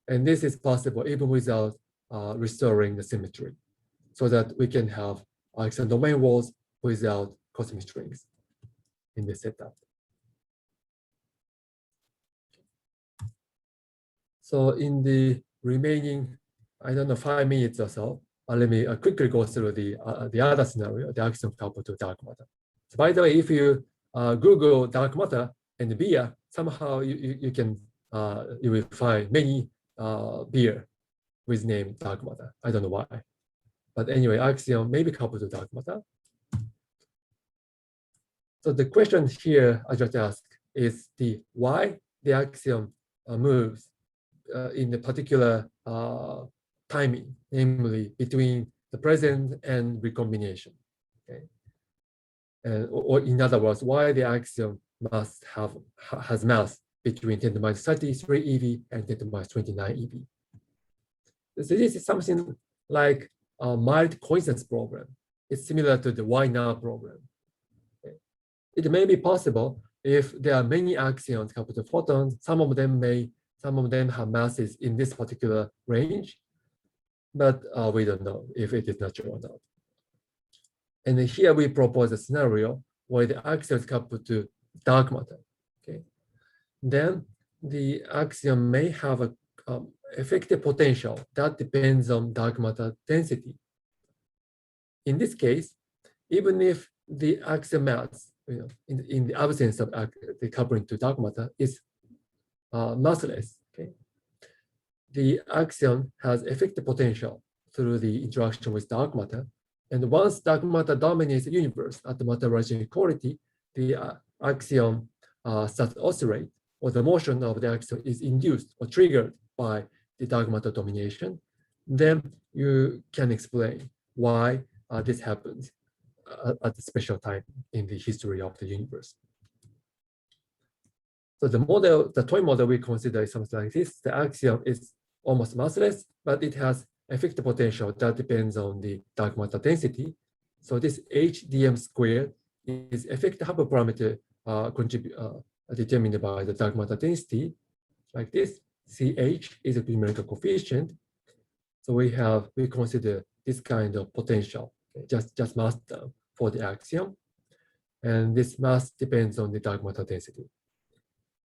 [SPEAKER 2] And this is possible even without restoring the symmetry, so that we can have axion domain walls without cosmic strings in this setup. So in the remaining, I don't know, 5 minutes or so, let me quickly go through the other scenario, the axion coupled to dark matter. So by the way, if you Google dark matter and beer, somehow you will find many beer with name dark matter. I don't know why, but anyway, axion may be coupled to dark matter. So the question here I just asked is why the axion moves in a particular timing, namely between the present and recombination. Okay, or in other words, why the axion has mass between 10 to the minus 33 eV and 10 to the minus 29 eV. So this is something like a mild coincidence problem. It's similar to the why now problem. Okay. It may be possible if there are many axions coupled to photons. Some of them have masses in this particular range, but we don't know if it is natural or not. And here we propose a scenario where the axion is coupled to dark matter. Okay, then the axion may have a effective potential that depends on dark matter density. In this case, even if the axion mass, in the absence of the coupling to dark matter, is massless, okay, the axion has effective potential through the interaction with dark matter. And once dark matter dominates the universe at the matter-relation equality, the axion starts to oscillate, or the motion of the axion is induced or triggered by the dark matter domination. Then you can explain why this happens at a special time in the history of the universe. So the toy model we consider is something like this. The axion is almost massless, but it has effective potential that depends on the dark matter density. So this HDM squared is effective Hubble parameter determined by the dark matter density, like this. CH is a numerical coefficient. So we consider this kind of potential, okay, just mass term for the axion. And this mass depends on the dark matter density.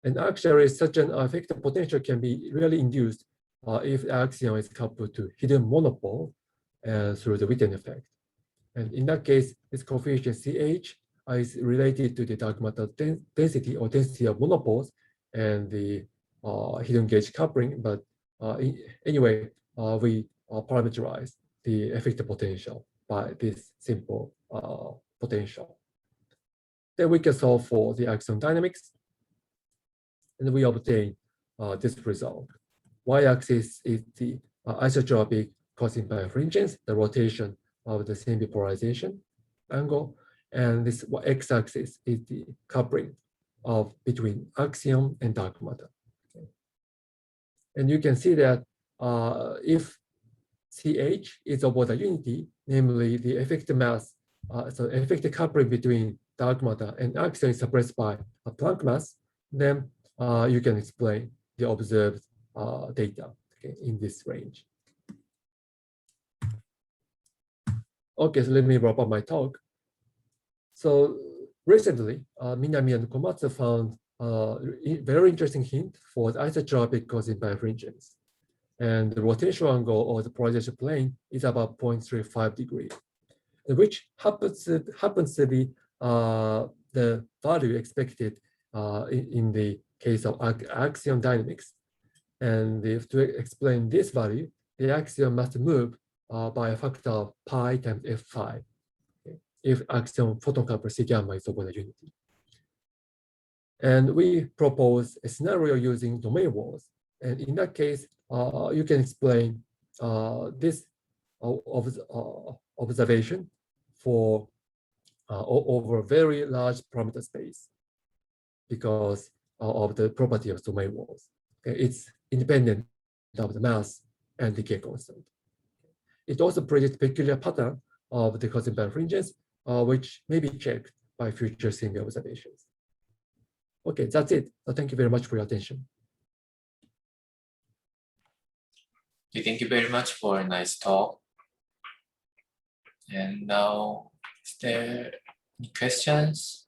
[SPEAKER 2] And actually, such an effective potential can be really induced if the axion is coupled to hidden monopole through the Witten effect. And in that case, this coefficient CH is related to the dark matter density or density of monopoles and the hidden gauge coupling. But anyway, we parameterize the effective potential by this simple potential. Then we can solve for the axion dynamics, and we obtain this result. Y-axis is the isotropic cosine birefringence, the rotation of the same polarization angle, and this x-axis is the coupling between axion and dark matter. Okay. And you can see that if CH is over the unity, namely the effective mass, so effective coupling between dark matter and axion is suppressed by a Planck mass, then you can explain the observed data, okay, in this range. Okay, so let me wrap up my talk. So recently, Minami and Komatsu found a very interesting hint for the isotropic causing birefringence. And the rotational angle or the polarization plane is about 0.35 degrees, which happens to be the value expected in the case of axion dynamics. And if to explain this value, the axion must move by a factor of pi times f5, okay, if axion-photon couple C gamma is over the unity. And we propose a scenario using domain walls. And in that case, you can explain this observation for over a very large parameter space because of the property of domain walls. Okay, it's independent of the mass and decay constant. It also predicts peculiar pattern of the causing birefringence, which may be checked by future CMB observations. Okay, that's it. So thank you very much for your attention.
[SPEAKER 1] Thank you very much for a nice talk. And now, is there any questions?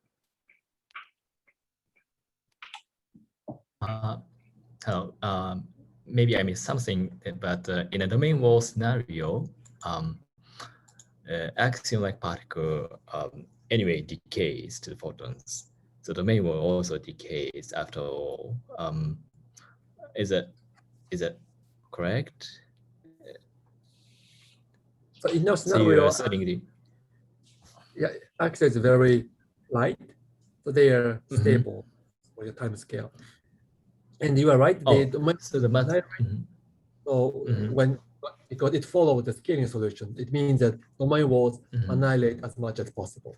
[SPEAKER 3] Hello. Maybe I missed something, but in a domain wall scenario, axion-like particle anyway decays to the photons. So the domain wall also decays after all. Is that correct?
[SPEAKER 2] So in our
[SPEAKER 3] So you
[SPEAKER 2] scenario,
[SPEAKER 3] are setting the
[SPEAKER 2] axion is very light, so they are stable for your time scale. And you are right.
[SPEAKER 3] So the matter.
[SPEAKER 2] When because it follows the scaling solution, it means that domain walls annihilate as much as possible.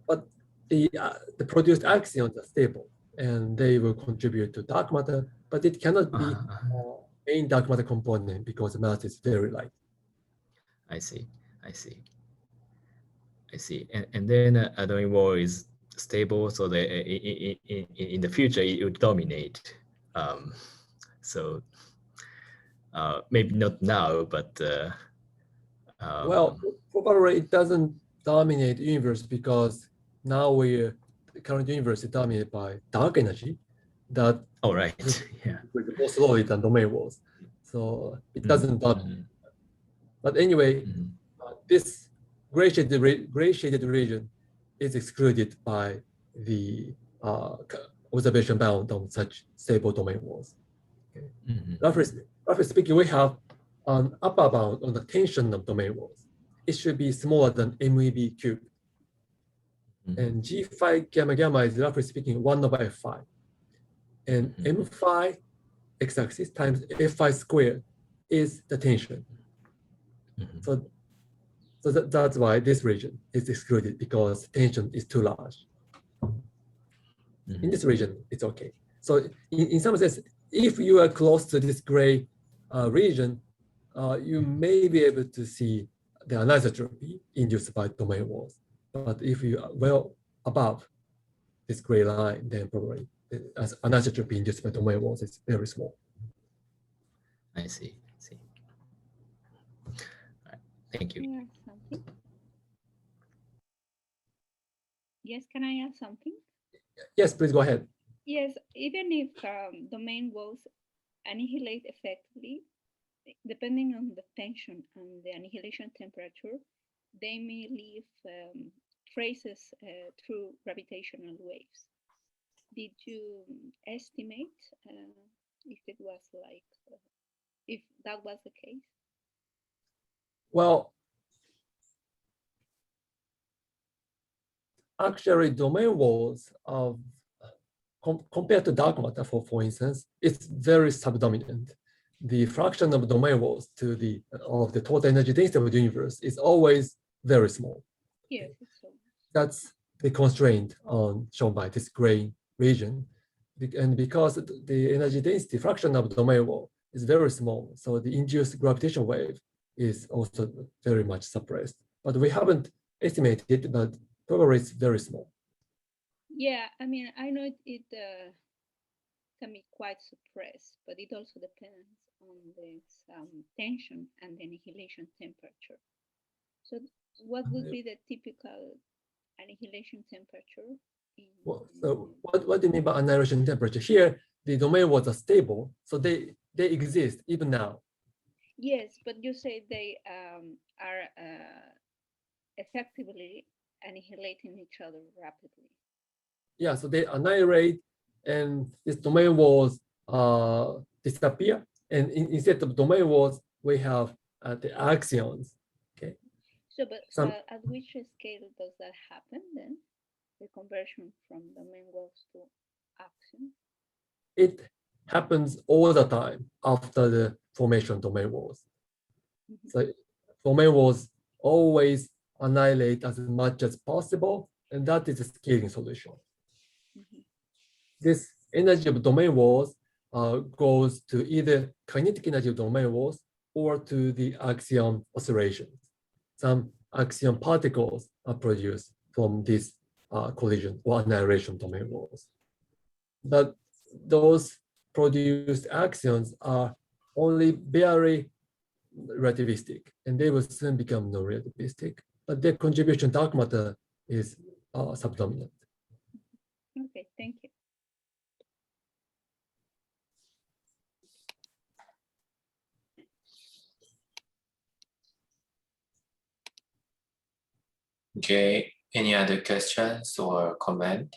[SPEAKER 2] But the produced axions are stable, and they will contribute to dark matter, but it cannot be main dark matter component because the mass is very light.
[SPEAKER 3] I see. And then a domain wall is stable, so that in the future it would dominate. So maybe not now, but
[SPEAKER 2] well, probably it doesn't dominate the universe because now the current universe is dominated by dark energy that more slowly than domain walls. So it doesn't dominate. But anyway, this gray shaded region is excluded by the observation bound on such stable domain walls. Okay. Roughly speaking, we have an upper bound on the tension of domain walls. It should be smaller than MEV cubed. And G phi gamma gamma is roughly speaking 1 over F phi. And M phi x-axis times F phi squared is the tension. So that's why this region is excluded because tension is too large. In this region, it's okay. So in some sense, if you are close to this gray region, you may be able to see the anisotropy induced by domain walls. But if you are well above this gray line, then probably as anisotropy induced by domain walls is very small.
[SPEAKER 3] I see. Right. Thank you.
[SPEAKER 4] Yes, can I add something?
[SPEAKER 2] Yes, please go ahead.
[SPEAKER 4] Yes, even if domain walls annihilate effectively, depending on the tension and the annihilation temperature, they may leave traces through gravitational waves. Did you estimate if it was like, if that was the case?
[SPEAKER 2] Well, actually, domain walls of compared to dark matter, for instance, it's very subdominant. The fraction of domain walls to the total energy density of the universe is always very small.
[SPEAKER 4] Yes, so.
[SPEAKER 2] That's the constraint shown by this gray region. And because the energy density fraction of the domain wall is very small, so the induced gravitational wave is also very much suppressed. But we haven't estimated, but probably it's very small.
[SPEAKER 4] Yeah, I mean, I know it can be quite suppressed, but it also depends on this tension and the annihilation temperature. So what would be the typical annihilation temperature?
[SPEAKER 2] So what do you mean by annihilation temperature? Here, the domain was stable, so they exist even now.
[SPEAKER 4] Yes, but you say they are effectively annihilating each other rapidly.
[SPEAKER 2] Yeah, so they annihilate, and this domain was disappear, and instead of domain was we have the axions. Okay.
[SPEAKER 4] So, but at which scale does that happen then? The conversion from domain walls to axion?
[SPEAKER 2] It happens all the time after the formation of domain walls. Mm-hmm. So domain walls always annihilate as much as possible, and that is a scaling solution. Mm-hmm. This energy of domain walls goes to either kinetic energy of domain walls or to the axion oscillations. Some axion particles are produced from this collision or annihilation domain walls. But those produced axions are only very relativistic, and they will soon become non-relativistic. But their contribution to dark matter is subdominant.
[SPEAKER 4] Okay, thank you.
[SPEAKER 1] Okay, any other questions or comment?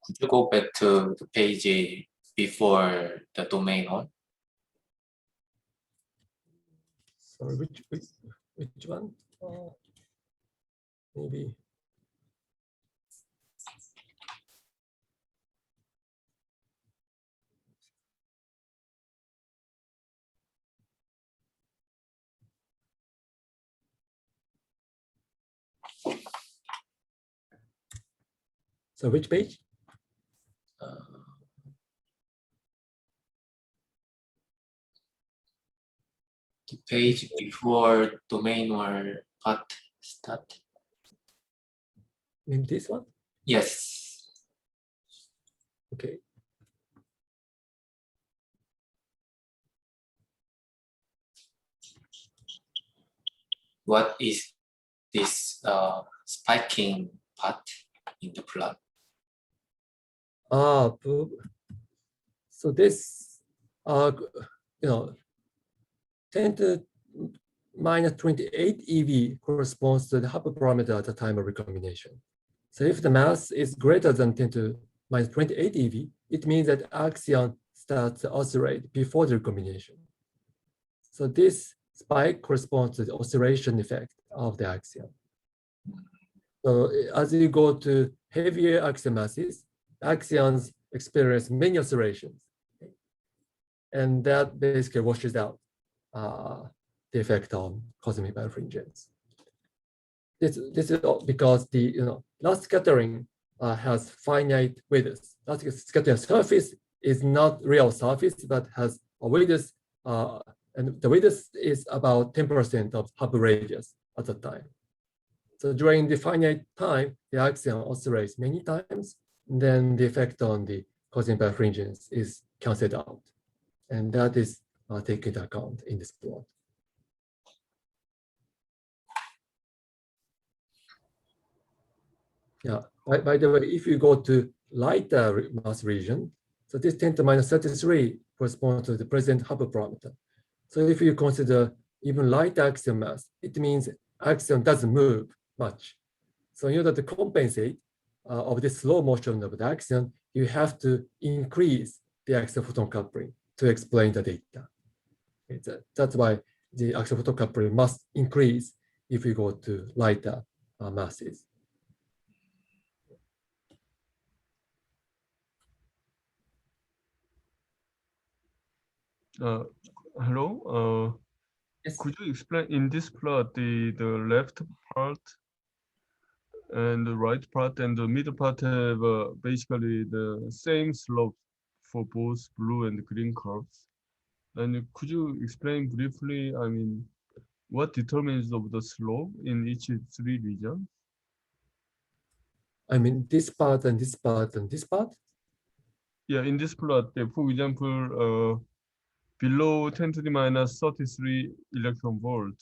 [SPEAKER 1] Could you go back to the page before the domain one?
[SPEAKER 2] Sorry, which one? Maybe. So which page?
[SPEAKER 1] The page before domain or part start.
[SPEAKER 2] In this one?
[SPEAKER 1] Yes.
[SPEAKER 2] Okay.
[SPEAKER 1] What is this spiking part in the plot?
[SPEAKER 2] So this, 10 to minus 28 eV corresponds to the hyperparameter at the time of recombination. So if the mass is greater than 10 to minus 28 eV, it means that axion starts to oscillate before the recombination. So this spike corresponds to the oscillation effect of the axion. So as you go to heavier axion masses, axions experience many oscillations. And that basically washes out the effect on cosmic birefringence. This is because the last scattering has finite width. Last scattering surface is not real surface, but has a width, and the width is about 10% of Hubble radius at the time. So during the finite time, the axion oscillates many times, and then the effect on the cosmic birefringence is canceled out. And that is taken into account in this plot. Yeah, by the way, if you go to lighter mass region, so this 10 to minus 33 corresponds to the present Hubble parameter. So if you consider even light axion mass, it means axion doesn't move much. So in order to compensate of the slow motion of the axion, you have to increase the axion-photon coupling to explain the data. That's why the axion-photon coupling must increase if we go to lighter masses.
[SPEAKER 5] Hello.
[SPEAKER 2] Yes.
[SPEAKER 5] Could you explain in this plot the left part and the right part and the middle part have basically the same slope for both blue and green curves? And could you explain briefly, I mean, what determines of the slope in each three regions?
[SPEAKER 2] I mean, this part and this part and this part.
[SPEAKER 5] Yeah, in this plot, for example, below 10 to the minus 33 electron volt,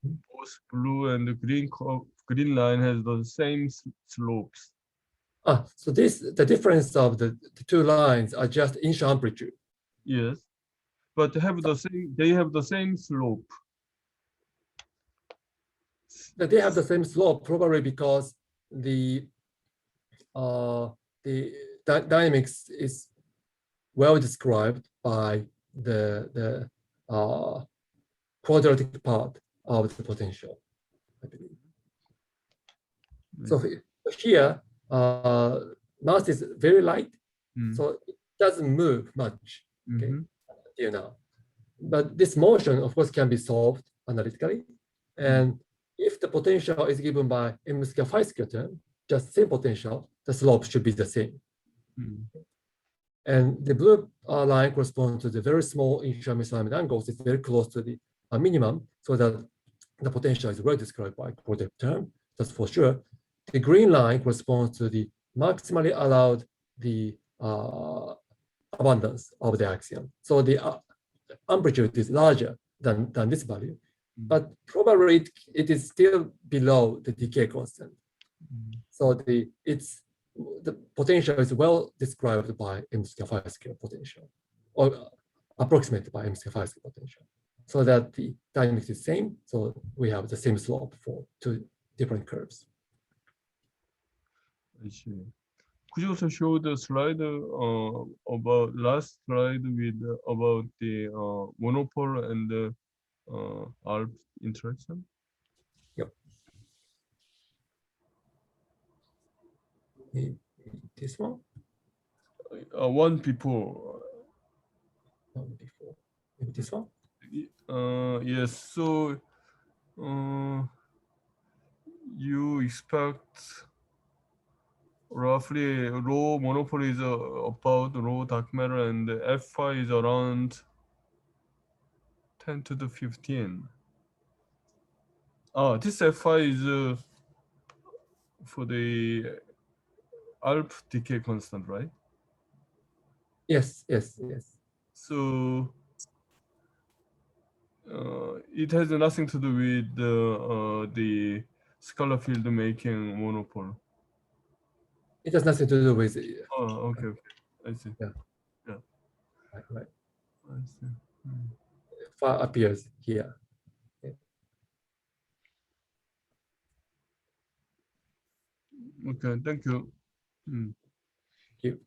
[SPEAKER 5] both blue and green line has the same slopes.
[SPEAKER 2] So the difference of the two lines are just initial amplitude.
[SPEAKER 5] Yes, but they have the same slope.
[SPEAKER 2] That they have the same slope probably because the dynamics is well described by the quadratic part of the potential, I believe. So here, mass is very light, so it doesn't move much, okay, till now. But this motion, of course, can be solved analytically. And if the potential is given by m square phi square term, just same potential, the slope should be the same. And the blue line corresponds to the very small initial misalignment angles. It's very close to the minimum, so that the potential is well described by quadratic term, that's for sure. The green line corresponds to the maximally allowed the abundance of the axion. So the amplitude is larger than this value, but probably it is still below the decay constant. So the potential is well described by m square phi square potential, or approximated by m square phi square potential, so that the dynamics is same. So we have the same slope for two different curves.
[SPEAKER 5] I see. Could you also show the slide about last slide with about the monopole and the ALP interaction?
[SPEAKER 2] Yep. This one?
[SPEAKER 5] One before.
[SPEAKER 2] One before. Maybe this one?
[SPEAKER 5] Yes. So you expect roughly rho monopole is about rho dark matter, and F5 is around 10 to the 15. This F5 is for the ALP decay constant, right?
[SPEAKER 2] Yes.
[SPEAKER 5] So it has nothing to do with the scalar field making monopole.
[SPEAKER 2] It has nothing to do with it.
[SPEAKER 5] Okay. I see.
[SPEAKER 2] Yeah. Right.
[SPEAKER 5] I see.
[SPEAKER 2] Phi appears here.
[SPEAKER 5] Okay, thank you.
[SPEAKER 2] Thank you.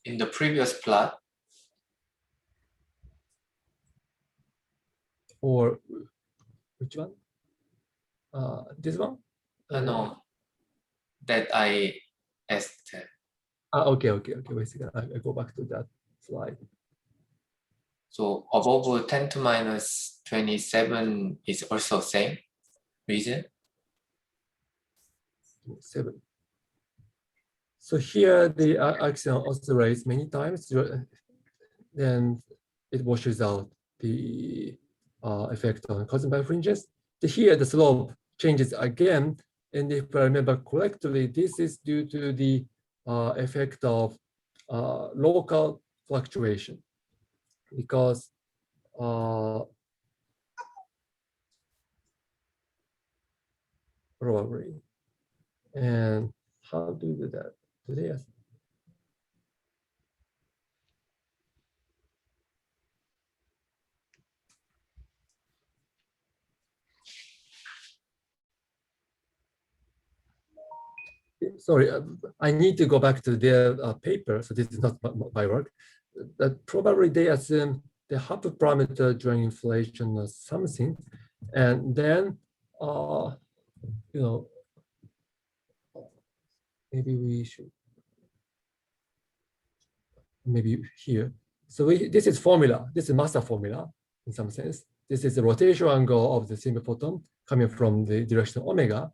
[SPEAKER 1] In the previous plot,
[SPEAKER 2] Or which one? This one?
[SPEAKER 1] no, that I asked.
[SPEAKER 2] Okay. Wait a second. I go back to that slide.
[SPEAKER 1] So above 10 to minus 27 is also same reason?
[SPEAKER 2] 7. So here the axion oscillates many times, then it washes out the effect on cosmic birefringes. Here the slope changes again, and if I remember correctly, this is due to the effect of local fluctuation, because probably. And how do you do that? Today, sorry, I need to go back to their paper. So this is not my work. That probably they assume the half parameter during inflation or something, and then maybe we should, maybe here. So this is formula, this is master formula in some sense. This is the rotation angle of the single photon coming from the direction omega,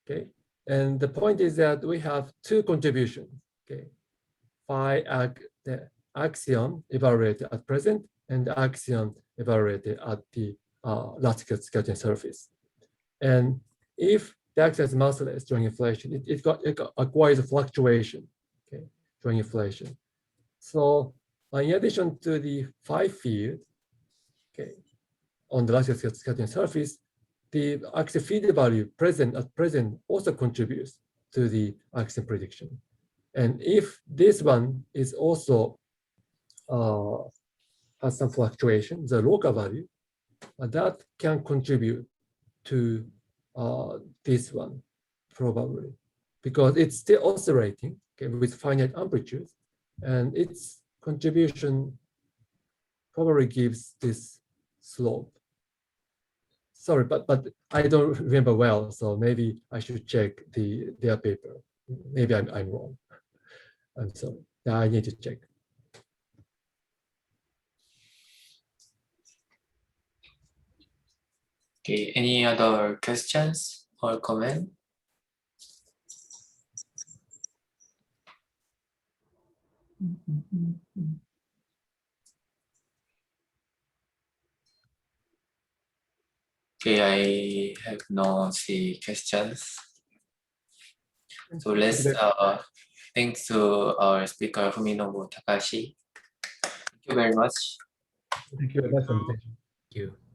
[SPEAKER 2] okay? And the point is that we have two contributions, okay? The axion evaluated at present and the axion evaluated at the last scattering surface. And if the axion is massless during inflation, it acquires a fluctuation, okay, during inflation. So in addition to the phi field, okay, on the last scattering surface, the axion field value at present also contributes to the axion prediction. And if this one is also has some fluctuation, the local value, that can contribute to this one probably, because it's still oscillating, okay, with finite amplitude, and its contribution probably gives this slope. Sorry, but I don't remember well, so maybe I should check their paper. Maybe I'm wrong. I'm sorry. I need to check.
[SPEAKER 1] Okay, any other questions or comment? Okay, I have no questions. So let's thanks to our speaker Fuminobu Takahashi. Thank you very much.
[SPEAKER 2] Thank you very much for the invitation.
[SPEAKER 3] Thank you.